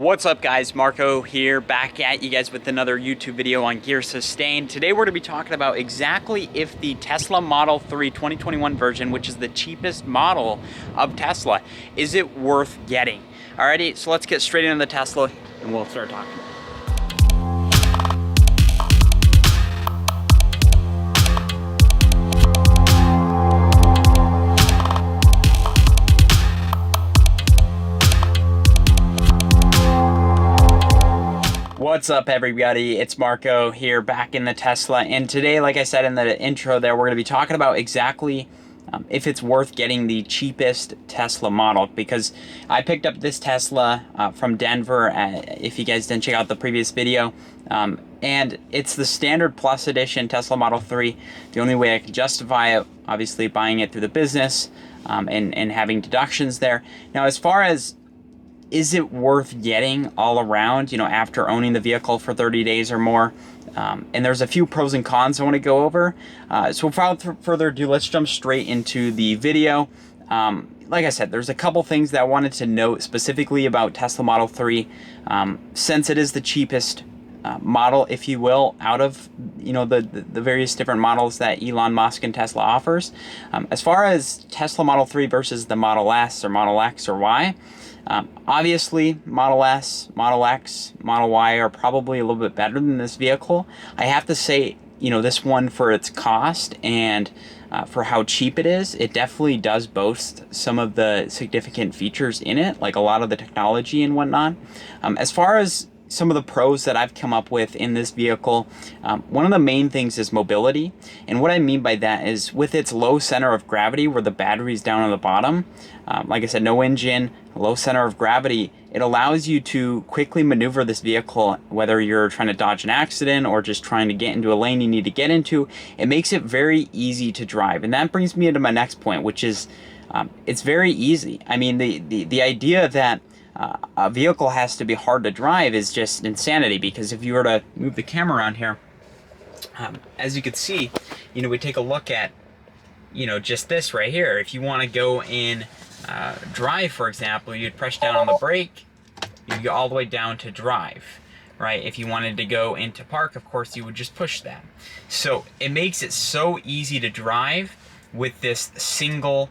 What's up guys, Marco here, back at you guys with another YouTube video on gear sustain. Today we're going to be talking about exactly if the Tesla Model 3 2021 version, which is the cheapest model of Tesla, is it worth getting? Alrighty, so let's get straight into the Tesla and we'll start talking. What's up everybody, it's Marco here back in the Tesla, and today, like I said in the intro there, we're going to be talking about exactly if it's worth getting the cheapest Tesla model, because I picked up this Tesla from Denver, if you guys didn't check out the previous video, and it's the standard plus edition Tesla Model 3. The only way I can justify it, obviously buying it through the business and having deductions there. Now as far as is it worth getting all around, you know, after owning the vehicle for 30 days or more? And there's a few pros and cons I want to go over. So without further ado, let's jump straight into the video. Like I said, there's a couple things that I wanted to note specifically about Tesla Model 3, since it is the cheapest model, if you will, out of, you know, the various different models that Elon Musk and Tesla offers. As far as Tesla Model 3 versus the Model S or Model X or Y, obviously Model S, Model X, Model Y are probably a little bit better than this vehicle. I have to say, you know, this one, for its cost and for how cheap it is, it definitely does boast some of the significant features in it, like a lot of the technology and whatnot. As far as some of the pros that I've come up with in this vehicle, one of the main things is mobility. And what I mean by that is with its low center of gravity, where the battery is down on the bottom, like I said, no engine, low center of gravity, it allows you to quickly maneuver this vehicle, whether you're trying to dodge an accident or just trying to get into a lane you need to get into. It makes it very easy to drive. And that brings me into my next point, which is it's very easy. I mean, the idea that a vehicle has to be hard to drive is just insanity, because if you were to move the camera around here, as you can see, you know, we take a look at, you know, just this right here. If you want to go in drive, for example, you'd press down on the brake, you'd go all the way down to drive, right? If you wanted to go into park, of course, you would just push that. So it makes it so easy to drive with this single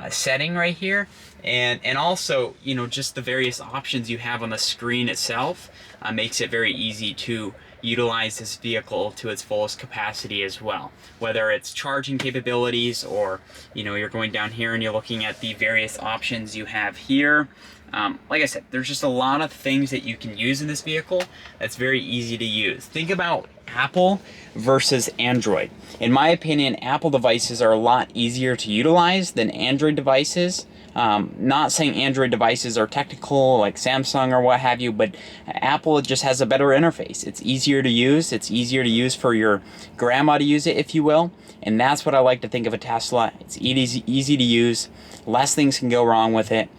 setting right here, and also, you know, just the various options you have on the screen itself makes it very easy to utilize this vehicle to its fullest capacity as well. Whether it's charging capabilities, or, you know, you're going down here and you're looking at the various options you have here. Like I said, there's just a lot of things that you can use in this vehicle that's very easy to use. Think about Apple versus Android. In my opinion, Apple devices are a lot easier to utilize than Android devices. Not saying Android devices are technical like Samsung or what have you, but Apple just has a better interface. It's easier to use. It's easier to use for your grandma to use it, if you will. And that's what I like to think of a Tesla. It's easy to use. Less things can go wrong with it.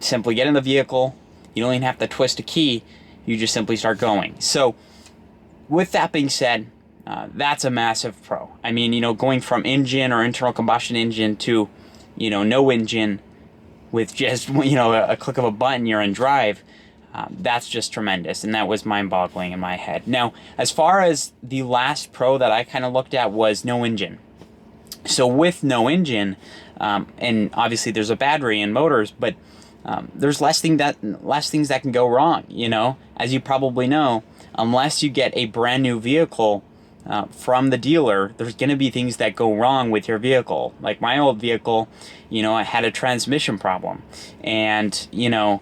Simply get in the vehicle. You don't even have to twist a key. You just simply start going. So with that being said, that's a massive pro. I mean, you know, going from engine or internal combustion engine to, you know, no engine with just, you know, a click of a button, you're in drive. That's just tremendous, and that was mind-boggling in my head. Now, as far as the last pro that I kind of looked at was no engine. So with no engine, and obviously there's a battery and motors, but there's less things that can go wrong. You know, as you probably know, unless you get a brand new vehicle from the dealer, there's going to be things that go wrong with your vehicle. Like my old vehicle, you know, I had a transmission problem, and, you know,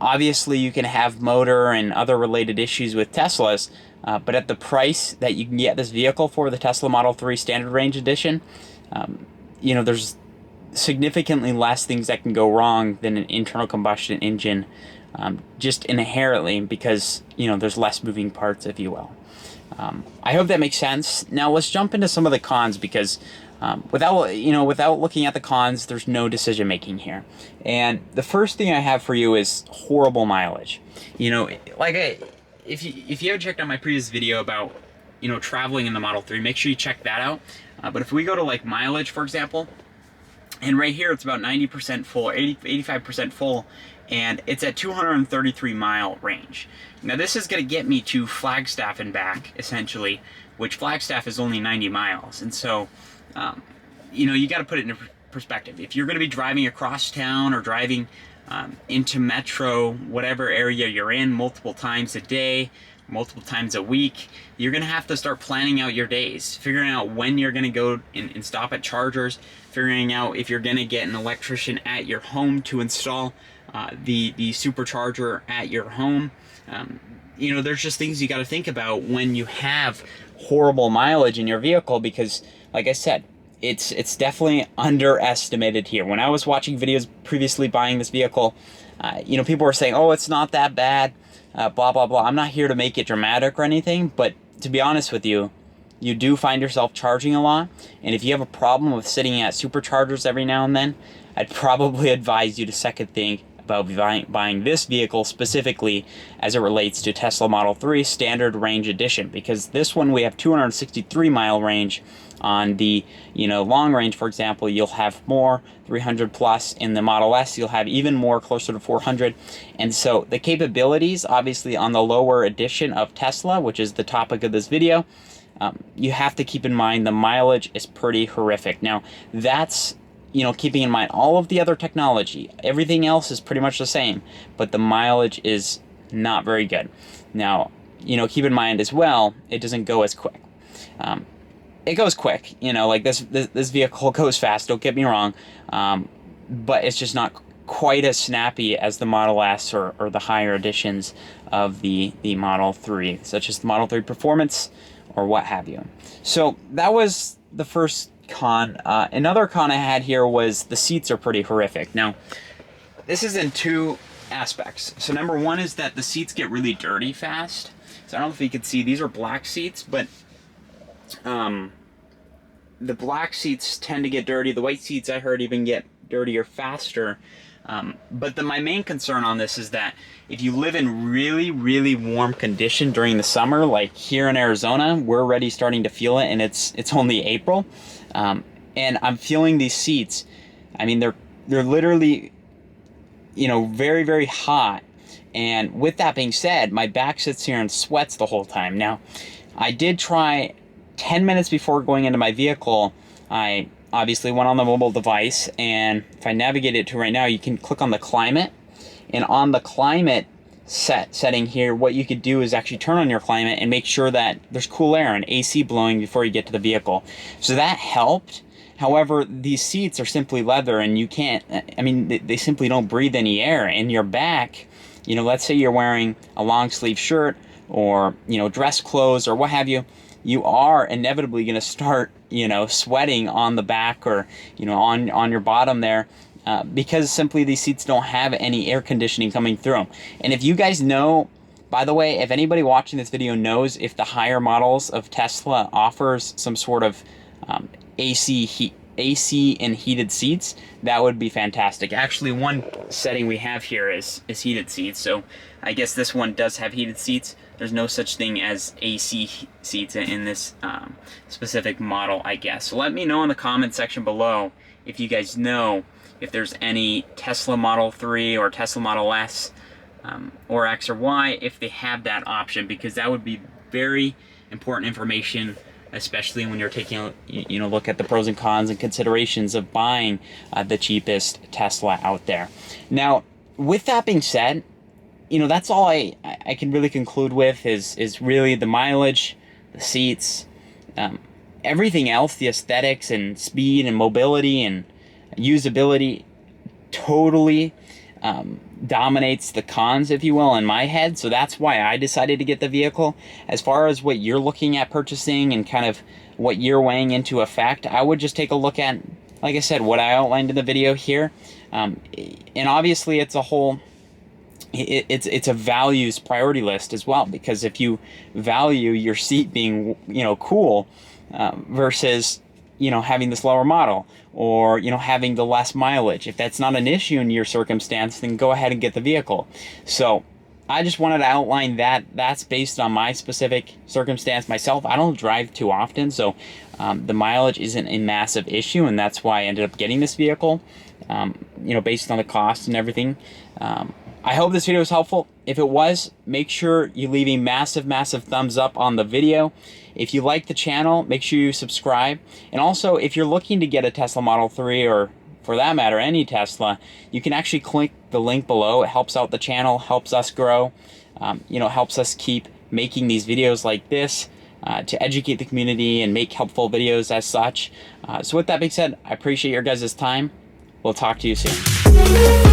obviously you can have motor and other related issues with Teslas, but at the price that you can get this vehicle for, the Tesla Model 3 Standard Range Edition, you know, there's significantly less things that can go wrong than an internal combustion engine, just inherently, because, you know, there's less moving parts, if you will. I hope that makes sense. Now let's jump into some of the cons, because without looking at the cons, there's no decision making here. And the first thing I have for you is horrible mileage. You know, if you haven't checked out my previous video about, you know, traveling in the Model 3, make sure you check that out. But if we go to like mileage, for example, and right here it's about 90% full, 85% full, and it's at 233-mile range. Now this is going to get me to Flagstaff and back, essentially, which Flagstaff is only 90 miles. And so, you know, you got to put it into perspective. If you're going to be driving across town or driving into metro, whatever area you're in, multiple times a day, multiple times a week, you're going to have to start planning out your days, figuring out when you're going to go and stop at chargers, figuring out if you're going to get an electrician at your home to install the supercharger at your home. You know, there's just things you got to think about when you have horrible mileage in your vehicle, because like I said, it's definitely underestimated here. When I was watching videos previously buying this vehicle, you know, people were saying, oh, it's not that bad, blah, blah, blah. I'm not here to make it dramatic or anything, but to be honest with you, you do find yourself charging a lot. And if you have a problem with sitting at superchargers every now and then, I'd probably advise you to second think about buying this vehicle specifically as it relates to Tesla Model 3 Standard Range Edition, because this one we have 263-mile range. On the, you know, long range, for example, you'll have more, 300 plus. In the Model S, you'll have even more, closer to 400. And so the capabilities, obviously, on the lower edition of Tesla, which is the topic of this video, you have to keep in mind the mileage is pretty horrific. Now, that's, you know, keeping in mind all of the other technology. Everything else is pretty much the same, but the mileage is not very good. Now, you know, keep in mind as well, it doesn't go as quick. It goes quick, you know, like this vehicle goes fast, don't get me wrong, but it's just not quite as snappy as the Model S or the higher editions of the Model 3, such as the Model 3 Performance or what have you. So that was the first con. Another con I had here was the seats are pretty horrific. Now, this is in two aspects. So number one is that the seats get really dirty fast. So I don't know if you can see, these are black seats, but the black seats tend to get dirty. The white seats, I heard, even get dirtier faster. But my main concern on this is that if you live in really, really warm condition during the summer, like here in Arizona, we're already starting to feel it, and it's only April. And I'm feeling these seats. I mean, they're literally, you know, very, very hot. And with that being said, my back sits here and sweats the whole time. Now, I did try 10 minutes before going into my vehicle. I obviously went on the mobile device, and if I navigate it to right now, you can click on the climate, and on the climate setting here, what you could do is actually turn on your climate and make sure that there's cool air and AC blowing before you get to the vehicle. So that helped. However, these seats are simply leather, and you can't, I mean, they simply don't breathe any air. In your back, you know, let's say you're wearing a long sleeve shirt or, you know, dress clothes or what have you, you are inevitably going to start, you know, sweating on the back or, you know, on your bottom there, because simply these seats don't have any air conditioning coming through them. And if you guys know, by the way, if anybody watching this video knows if the higher models of Tesla offers some sort of AC and heated seats, that would be fantastic. Actually, one setting we have here is heated seats, so I guess this one does have heated seats. There's no such thing as AC seats in this specific model, I guess. So let me know in the comment section below if you guys know if there's any Tesla Model 3 or Tesla Model S or X or Y, if they have that option, because that would be very important information, especially when you're taking a look at the pros and cons and considerations of buying the cheapest Tesla out there. Now, with that being said, you know, that's all I can really conclude with is really the mileage, the seats, everything else, the aesthetics and speed and mobility and usability totally dominates the cons, if you will, in my head. So that's why I decided to get the vehicle. As far as what you're looking at purchasing and kind of what you're weighing into effect, I would just take a look at, like I said, what I outlined in the video here. And obviously it's a whole... It's a values priority list as well, because if you value your seat being, you know, cool versus, you know, having this lower model or, you know, having the less mileage, if that's not an issue in your circumstance, then go ahead and get the vehicle. So I just wanted to outline that. That's based on my specific circumstance myself. I don't drive too often, so the mileage isn't a massive issue, and that's why I ended up getting this vehicle, you know, based on the cost and everything. I hope this video was helpful. If it was, make sure you leave a massive thumbs up on the video. If you like the channel, make sure you subscribe. And also, if you're looking to get a Tesla Model 3, or for that matter, any Tesla, you can actually click the link below. It helps out the channel, helps us grow, helps us keep making these videos like this to educate the community and make helpful videos as such. So with that being said, I appreciate your guys' time. We'll talk to you soon.